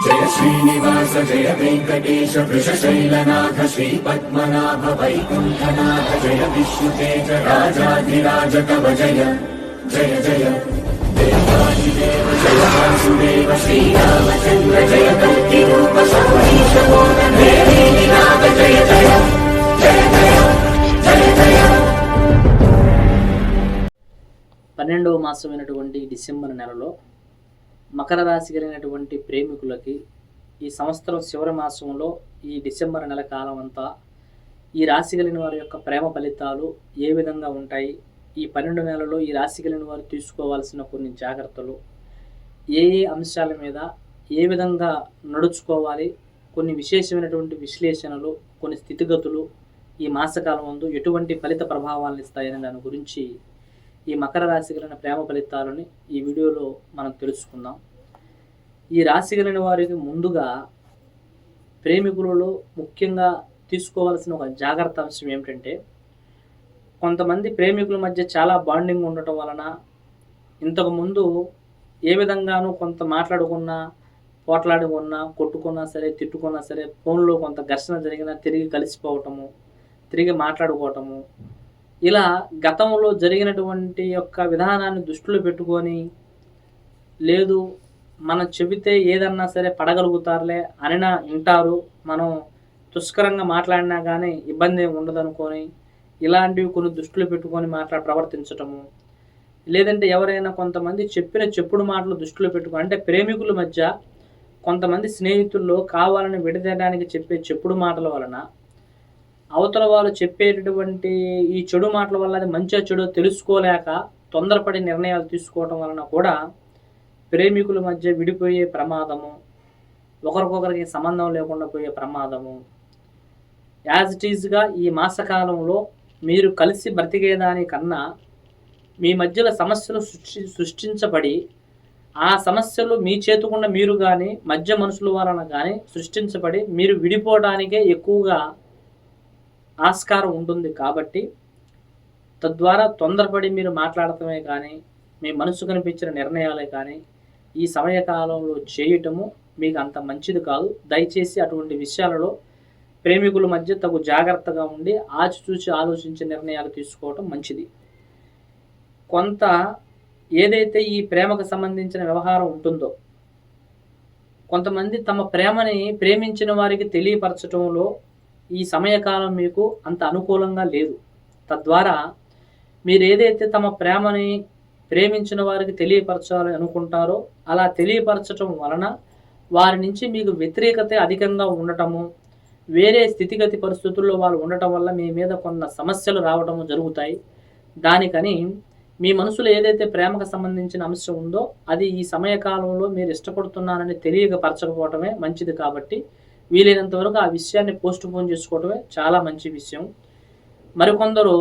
జయ శ్రీనివాస జయ వెంకటేశ వృషశైలనాథ శ్రీ పద్మనాభ వైకుంఠనాథ జయ విష్ణుతేజ రాజాధిరాజ కవ జయ జయ జయ దేవాదిదేవ జయ వాసుదేవ శ్రీరామచంద్ర జయ కల్కి రూప శౌరీశ మోహన జయ జయ జయ జయ జయ జయ. 12వ మాసమైనటువంటి డిసెంబర్ నెలలో మకర రాశి కలిగినటువంటి ప్రేమికులకి ఈ సంవత్సరం చివరి మాసంలో ఈ డిసెంబర్ నెల కాలం అంతా ఈ రాశి కలిగిన వారి యొక్క ప్రేమ ఫలితాలు ఏ విధంగా ఉంటాయి, ఈ 12 నెలల్లో ఈ రాశి కలిగిన వారు తీసుకోవాల్సిన కొన్ని జాగ్రత్తలు, ఏ ఏ అంశాల మీద ఏ విధంగా నడుచుకోవాలి, కొన్ని విశేషమైనటువంటి విశ్లేషణలు, కొన్ని స్థితిగతులు ఈ మాసకాలం ముందు ఎటువంటి ఫలిత ప్రభావాలను ఇస్తాయనే దాని గురించి ఈ మకర రాశి కలిగిన ప్రేమ ఫలితాలని ఈ వీడియోలో మనం తెలుసుకుందాం. ఈ రాశి కలిగిన వారికి ముందుగా ప్రేమికులలో ముఖ్యంగా తీసుకోవాల్సిన ఒక జాగ్రత్త అంశం ఏమిటంటే, కొంతమంది ప్రేమికుల మధ్య చాలా బాండింగ్ ఉండటం వలన ఇంతకుముందు ఏ విధంగానూ కొంత మాట్లాడుకున్నా, పోట్లాడుకున్నా, కొట్టుకున్నా సరే, తిట్టుకున్నా సరే, ఫోన్లో కొంత ఘర్షణ జరిగినా తిరిగి కలిసిపోవటము, తిరిగి మాట్లాడుకోవటము, ఇలా గతంలో జరిగినటువంటి యొక్క విధానాన్ని దృష్టిలో పెట్టుకొని, లేదు మనం చెబితే ఏదన్నా సరే పడగలుగుతారులే అనినా వింటారు, మనం దుష్కరంగా మాట్లాడినా కానీ ఇబ్బంది ఉండదు అనుకొని ఇలాంటివి కొన్ని దృష్టిలో పెట్టుకొని ప్రవర్తించటము, లేదంటే ఎవరైనా కొంతమంది చెప్పిన చెప్పుడు మాటలు దృష్టిలో పెట్టుకొని, అంటే ప్రేమికుల మధ్య కొంతమంది స్నేహితుల్లో కావాలని విడదీయడానికి చెప్పే చెప్పుడు మాటల వలన అవతల వాళ్ళు చెప్పేటటువంటి ఈ చెడు మాటల వల్ల అది మంచిగా చెడు తెలుసుకోలేక తొందరపడి నిర్ణయాలు తీసుకోవడం వలన కూడా ప్రేమికుల మధ్య విడిపోయే ప్రమాదము, ఒకరికొకరికి సంబంధం లేకుండా పోయే ప్రమాదము, యాజ్ ఇట్ ఈజ్గా ఈ మాసకాలంలో మీరు కలిసి బ్రతికేదానికన్నా మీ మధ్యలో సమస్యలు సృష్టించబడి ఆ సమస్యలు మీ చేతుకుండా మీరు కానీ మధ్య మనుషుల వలన కానీ సృష్టించబడి మీరు విడిపోవడానికే ఎక్కువగా ఆస్కారం ఉంటుంది. కాబట్టి తద్వారా తొందరపడి మీరు మాట్లాడటమే కానీ మీ మనసు కనిపించిన నిర్ణయాలే కానీ ఈ సమయకాలంలో చేయటము మీకు అంత మంచిది కాదు. దయచేసి అటువంటి విషయాలలో ప్రేమికుల మధ్య తగు జాగ్రత్తగా ఉండి ఆచితూచి ఆలోచించే నిర్ణయాలు తీసుకోవటం మంచిది. కొంత ఏదైతే ఈ ప్రేమకు సంబంధించిన వ్యవహారం ఉంటుందో, కొంతమంది తమ ప్రేమని ప్రేమించిన వారికి తెలియపరచడంలో ఈ సమయకాలం మీకు అంత అనుకూలంగా లేదు. తద్వారా మీరు ఏదైతే తమ ప్రేమని ప్రేమించిన వారికి తెలియపరచాలని అనుకుంటారో అలా తెలియపరచటం వలన వారి నుంచి మీకు వ్యతిరేకత అధికంగా ఉండటము, వేరే స్థితిగతి పరిస్థితుల్లో వాళ్ళు ఉండటం వల్ల మీ మీద కొన్ని సమస్యలు రావడము జరుగుతాయి. దానికని మీ మనసులో ఏదైతే ప్రేమకు సంబంధించిన అంశం ఉందో అది ఈ సమయకాలంలో మీరు ఇష్టపడుతున్నారని తెలియపరచకపోవటమే మంచిది. కాబట్టి వీలైనంత వరకు ఆ విషయాన్ని పోస్ట్ పోన్ చేసుకోవడమే చాలా మంచి విషయం. మరికొందరు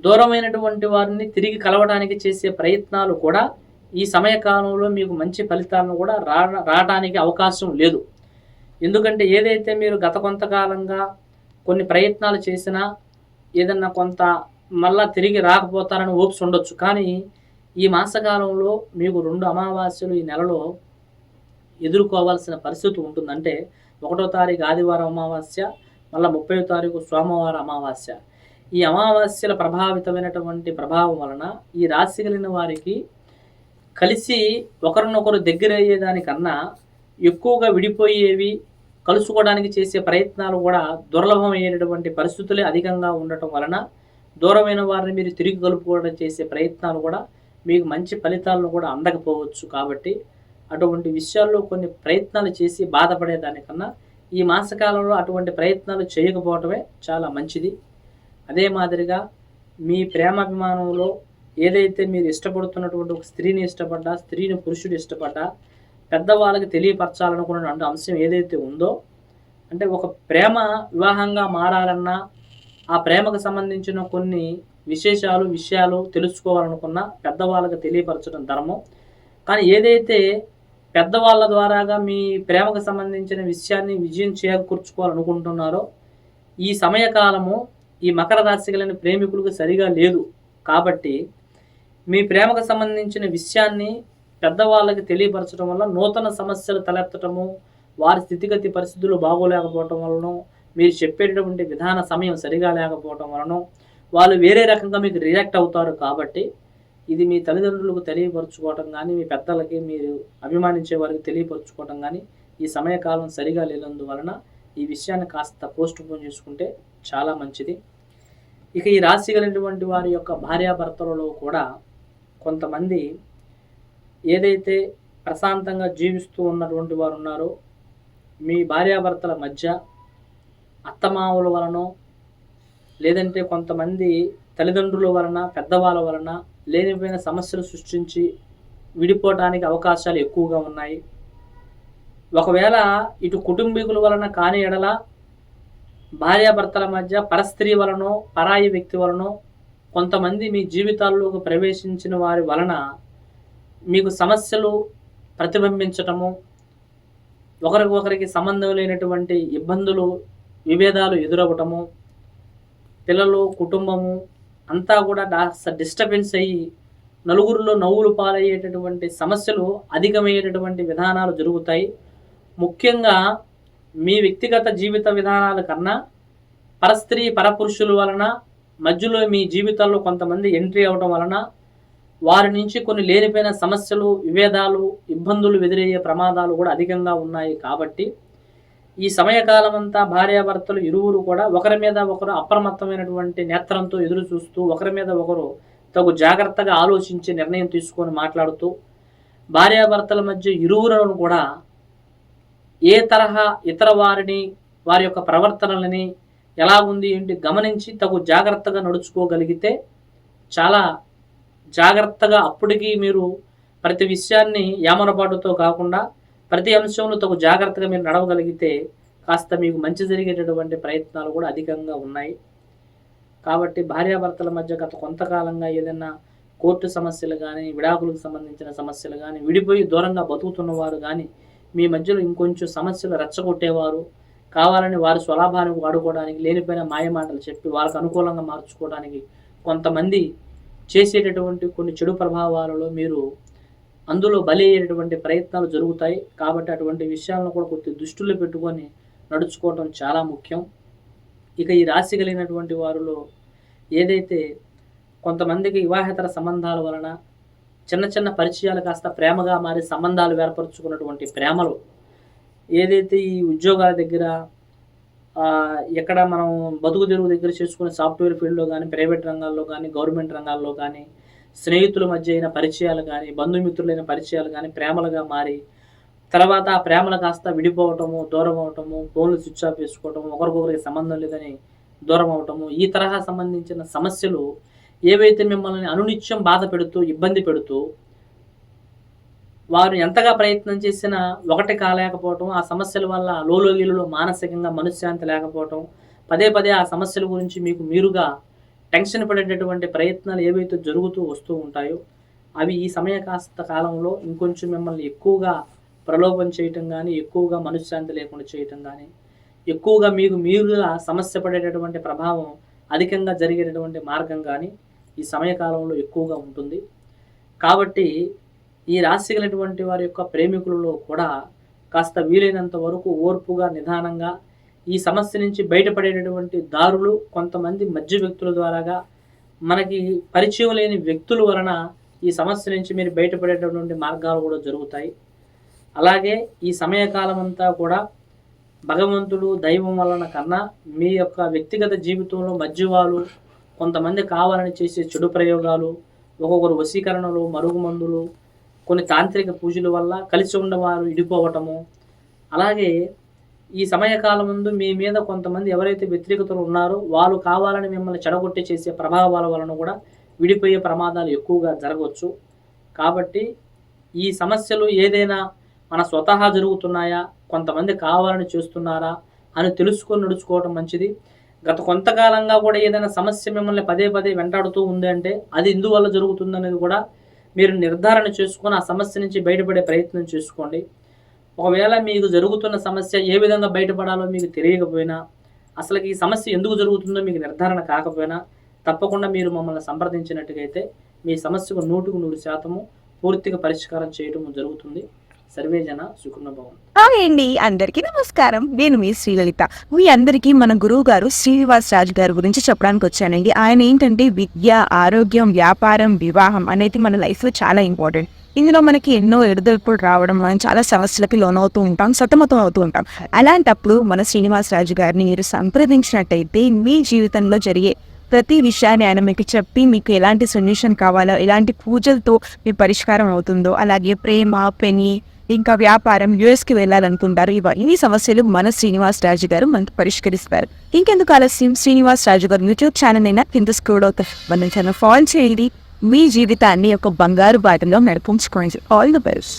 దూరమైనటువంటి వారిని తిరిగి కలవడానికి చేసే ప్రయత్నాలు కూడా ఈ సమయకాలంలో మీకు మంచి ఫలితాలను కూడా రావడానికి అవకాశం లేదు. ఎందుకంటే ఏదైతే మీరు గత కొంతకాలంగా కొన్ని ప్రయత్నాలు చేసినా ఏదన్నా కొంత మళ్ళా తిరిగి రాకపోతారని హోప్స్ ఉండొచ్చు. కానీ ఈ మాసకాలంలో మీకు 2 అమావాస్యలు ఈ నెలలో ఎదుర్కోవాల్సిన పరిస్థితి ఉంటుందంటే 1వ తారీఖు ఆదివారం అమావాస్య, మళ్ళీ 30వ తారీఖు సోమవారం అమావాస్య. ఈ అమావాస్యల ప్రభావితమైనటువంటి ప్రభావం వలన ఈ రాశి కలిగిన వారికి కలిసి ఒకరినొకరు దగ్గర అయ్యేదానికన్నా ఎక్కువగా విడిపోయేవి, కలుసుకోవడానికి చేసే ప్రయత్నాలు కూడా దుర్లభమయ్యేటటువంటి పరిస్థితులే అధికంగా ఉండటం వలన దూరమైన వారిని మీరు తిరిగి కలుపుకోవడం చేసే ప్రయత్నాలు కూడా మీకు మంచి ఫలితాలను కూడా అందకపోవచ్చు. కాబట్టి అటువంటి విషయాల్లో కొన్ని ప్రయత్నాలు చేసి బాధపడేదానికన్నా ఈ మాసకాలంలో అటువంటి ప్రయత్నాలు చేయకపోవటమే చాలా మంచిది. అదే మాదిరిగా మీ ప్రేమాభిమానంలో ఏదైతే మీరు ఇష్టపడుతున్నటువంటి ఒక స్త్రీని ఇష్టపడ్డా, స్త్రీని పురుషుడు ఇష్టపడ్డా, పెద్దవాళ్ళకి తెలియపరచాలనుకున్న అంశం ఏదైతే ఉందో, అంటే ఒక ప్రేమ వివాహంగా మారాలన్నా ఆ ప్రేమకు సంబంధించిన కొన్ని విషయాలు తెలుసుకోవాలనుకున్నా పెద్దవాళ్ళకి తెలియపరచడం ధర్మం. కానీ ఏదైతే పెద్దవాళ్ళ ద్వారాగా మీ ప్రేమకు సంబంధించిన విషయాన్ని విజయం చేకూర్చుకోవాలనుకుంటున్నారో ఈ సమయకాలము ఈ మకర రాశి కలిగిన ప్రేమికులకు సరిగా లేదు. కాబట్టి మీ ప్రేమకు సంబంధించిన విషయాన్ని పెద్దవాళ్ళకి తెలియపరచడం వల్ల నూతన సమస్యలు తలెత్తటము, వారి స్థితిగతి పరిస్థితులు బాగోలేకపోవటం వలనో, మీరు చెప్పేటటువంటి విధాన సమయం సరిగా లేకపోవటం వలనో, వాళ్ళు వేరే రకంగా మీకు రియాక్ట్ అవుతారు. కాబట్టి ఇది మీ తల్లిదండ్రులకు తెలియపరుచుకోవటం గానీ, మీ పెద్దలకి మీరు అభిమానించే వారికి తెలియపరుచుకోవటం గానీ, ఈ సమయకాలం సరిగా లేనందువలన ఈ విషయాన్ని కాస్త పోస్ట్‌పోన్ చేసుకుంటే చాలా మంచిది. ఇక ఈ రాశి కలిగినటువంటి వారి యొక్క భార్యాభర్తలలో కూడా కొంతమంది ఏదైతే ప్రశాంతంగా జీవిస్తూ ఉన్నటువంటి వారు ఉన్నారో, మీ భార్యాభర్తల మధ్య అత్తమామల వలనో, లేదంటే కొంతమంది తల్లిదండ్రుల వలన, పెద్దవాళ్ళ వలన లేనిపోయిన సమస్యలు సృష్టించి విడిపోవటానికి అవకాశాలు ఎక్కువగా ఉన్నాయి. ఒకవేళ ఇటు కుటుంబీకుల వలన కాని ఎడల భార్యాభర్తల మధ్య పరస్త్రీ వలనో, పరాయి వ్యక్తి వలనో కొంతమంది మీ జీవితాల్లోకి ప్రవేశించిన వారి వలన మీకు సమస్యలు ప్రతిబింబించటము, ఒకరికొకరికి సంబంధం లేనటువంటి ఇబ్బందులు, విభేదాలు ఎదురవ్వటము, పిల్లలు, కుటుంబము అంతా కూడా డిస్టర్బెన్స్ అయ్యి నలుగురిలో నవ్వులు పాలయ్యేటటువంటి సమస్యలు అధికమయ్యేటటువంటి విధానాలు జరుగుతాయి. ముఖ్యంగా మీ వ్యక్తిగత జీవిత విధానాల కన్నా పరస్త్రీ, పరపురుషుల వలన మధ్యలో మీ జీవితాల్లో కొంతమంది ఎంట్రీ అవ్వటం వలన వారి నుంచి కొన్ని లేనిపోయిన సమస్యలు, విభేదాలు, ఇబ్బందులు ఎదురయ్యే ప్రమాదాలు కూడా అధికంగా ఉన్నాయి. కాబట్టి ఈ సమయకాలం అంతా భార్యాభర్తలు ఇరువురు కూడా ఒకరి మీద ఒకరు అప్రమత్తమైనటువంటి నేత్రంతో ఎదురు చూస్తూ, ఒకరి మీద ఒకరు తగు జాగ్రత్తగా ఆలోచించి నిర్ణయం తీసుకొని మాట్లాడుతూ, భార్యాభర్తల మధ్య ఇరువులను కూడా ఏ తరహా ఇతర వారిని, వారి యొక్క ప్రవర్తనలని ఎలా ఉంది ఏంటి గమనించి తగు జాగ్రత్తగా నడుచుకోగలిగితే చాలా జాగ్రత్తగా అప్పటికి మీరు ప్రతి విషయాన్ని యామనపాటుతో కాకుండా ప్రతి అంశంలో తగు జాగ్రత్తగా మీరు నడవగలిగితే కాస్త మీకు మంచి జరిగేటటువంటి ప్రయత్నాలు కూడా అధికంగా ఉన్నాయి. కాబట్టి భార్యాభర్తల మధ్య గత కొంతకాలంగా ఏదైనా కోర్టు సమస్యలు కానీ, విడాకులకు సంబంధించిన సమస్యలు కానీ, విడిపోయి దూరంగా బతుకుతున్నవారు కానీ, మీ మధ్యలో ఇంకొంచెం సమస్యలు రెచ్చగొట్టేవారు, కావాలని వారి స్వలాభానికి వాడుకోవడానికి లేనిపోయిన మాయమాటలు చెప్పి వాళ్ళకు అనుకూలంగా మార్చుకోవడానికి కొంతమంది చేసేటటువంటి కొన్ని చెడు ప్రభావాలలో మీరు అందులో బలి అయ్యేటటువంటి ప్రయత్నాలు జరుగుతాయి. కాబట్టి అటువంటి విషయాలను కూడా కొద్దిగా దృష్టిలో పెట్టుకొని నడుచుకోవటం చాలా ముఖ్యం. ఇక ఈ రాశి కలిగినటువంటి వారిలో ఏదైతే కొంతమందికి వివాహేతర సంబంధాల వలన చిన్న చిన్న పరిచయాలు కాస్త ప్రేమగా మారి సంబంధాలు ఏర్పరచుకున్నటువంటి ప్రేమలు ఏదైతే ఈ ఉద్యోగాల దగ్గర ఎక్కడ మనం బతుకు తెరువు దగ్గర చేసుకునే సాఫ్ట్వేర్ ఫీల్డ్లో కానీ, ప్రైవేట్ రంగాల్లో కానీ, గవర్నమెంట్ రంగాల్లో కానీ, స్నేహితుల మధ్య అయిన పరిచయాలు కానీ, బంధుమిత్రులైన పరిచయాలు కానీ ప్రేమలుగా మారి తర్వాత ఆ ప్రేమలు కాస్త విడిపోవటము, దూరం అవటము, ఫోన్లు స్విచ్ ఆఫ్ చేసుకోవటము, ఒకరికొకరికి సంబంధం లేదని దూరం అవటము, ఈ తరహా సంబంధించిన సమస్యలు ఏవైతే మిమ్మల్ని అనునిత్యం బాధ పెడుతూ, ఇబ్బంది పెడుతూ వారు ఎంతగా ప్రయత్నం చేసినా ఒకటి కాలేకపోవటం, ఆ సమస్యల వల్ల లోలోగిలులో మానసికంగా మనశ్శాంతి లేకపోవటం, పదే పదే ఆ సమస్యల గురించి మీకు మీరుగా టెన్షన్ పడేటటువంటి ప్రయత్నాలు ఏవైతే జరుగుతూ వస్తూ ఉంటాయో అవి ఈ సమయ కాస్త కాలంలో ఇంకొంచెం మిమ్మల్ని ఎక్కువగా ప్రలోభం చేయటం కానీ, ఎక్కువగా మనశ్శాంతి లేకుండా చేయటం కానీ, ఎక్కువగా మీకు మీరుగా సమస్య పడేటటువంటి ప్రభావం అధికంగా జరిగేటటువంటి మార్గం కానీ ఈ సమయకాలంలో ఎక్కువగా ఉంటుంది. కాబట్టి ఈ రాశి కలిగినటువంటి వారి యొక్క ప్రేమికులలో కూడా కాస్త వీలైనంత వరకు ఓర్పుగా, నిదానంగా ఈ సమస్య నుంచి బయటపడేటటువంటి దారులు కొంతమంది మధ్య వ్యక్తుల ద్వారాగా, మనకి పరిచయం లేని వ్యక్తుల వలన ఈ సమస్య నుంచి మీరు బయటపడేటటువంటి మార్గాలు కూడా జరుగుతాయి. అలాగే ఈ సమయకాలం అంతా కూడా భగవంతుడు, దైవం వలన కన్నా మీ యొక్క వ్యక్తిగత జీవితంలో మధ్యవాళ్ళు కొంతమంది కావాలని చేసే చెడు ప్రయోగాలు, ఒక్కొక్కరు వశీకరణలు, మరుగుమందులు, కొన్ని తాంత్రిక పూజల వల్ల కలిసి ఉన్నవారు విడిపోవటము, అలాగే ఈ సమయకాలం ముందు మీ మీద కొంతమంది ఎవరైతే వ్యతిరేకతలు ఉన్నారో వాళ్ళు కావాలని మిమ్మల్ని చెడగొట్టి చేసే ప్రభావాల వలన కూడా విడిపోయే ప్రమాదాలు ఎక్కువగా జరగవచ్చు. కాబట్టి ఈ సమస్యలు ఏదైనా మన స్వతహా జరుగుతున్నాయా, కొంతమంది కావాలని చేస్తున్నారా అని తెలుసుకొని నడుచుకోవడం మంచిది. గత కొంతకాలంగా కూడా ఏదైనా సమస్య మిమ్మల్ని పదే పదే వెంటాడుతూ ఉంది అంటే అది ఎందువల్ల జరుగుతుందనేది కూడా మీరు నిర్ధారణ చేసుకొని ఆ సమస్య నుంచి బయటపడే ప్రయత్నం చేసుకోండి. ఒకవేళ మీకు జరుగుతున్న సమస్య ఏ విధంగా బయటపడాలో మీకు తెలియకపోయినా, అసలు ఈ సమస్య ఎందుకు జరుగుతుందో మీకు నిర్ధారణ కాకపోయినా తప్పకుండా మీరు మమ్మల్ని సంప్రదించినట్టుగైతే మీ సమస్యకు 100% పూర్తిగా పరిష్కారం చేయడం జరుగుతుంది. సర్వేజన సుఖినో భవంతు. హాయ్ అండి, అందరికీ నమస్కారం. నేను మీ శ్రీలలిత. మీ అందరికీ మన గురువు గారు శ్రీనివాస్ రాజు గారి గురించి చెప్పడానికి వచ్చానండి. ఆయన ఏంటంటే విద్య, ఆరోగ్యం, వ్యాపారం, వివాహం అనేది మన లైఫ్లో చాలా ఇంపార్టెంట్. ఇందులో మనకి ఎన్నో ఎడుదొడుపులు రావడం, మనం చాలా సమస్యలకి లోనవుతూ ఉంటాం, సతమతం అవుతూ ఉంటాం. అలాంటప్పుడు మన శ్రీనివాస్ రాజు గారిని మీరు సంప్రదించినట్టయితే మీ జీవితంలో జరిగే ప్రతి విషయాన్ని ఆయన మీకు చెప్పి మీకు ఎలాంటి సొల్యూషన్ కావాలో, ఎలాంటి పూజలతో మీ పరిష్కారం అవుతుందో, అలాగే ప్రేమ, పెని, ఇంకా వ్యాపారం, యుఎస్కి వెళ్ళాలనుకుంటారు, ఇవన్నీ సమస్యలు మన శ్రీనివాస్ రాజు గారు మనకు పరిష్కరిస్తారు. ఇంకెందుకు ఆలస్యం, శ్రీనివాస్ రాజు గారు యూట్యూబ్ ఛానల్ అయినా కింద స్క్రోల్ అవుతారు, మన ఛానల్ ఫాలో చేయండి. మీ జీవితాన్ని ఒక బంగారు బాటలో నడిపించుకోండి. All the best.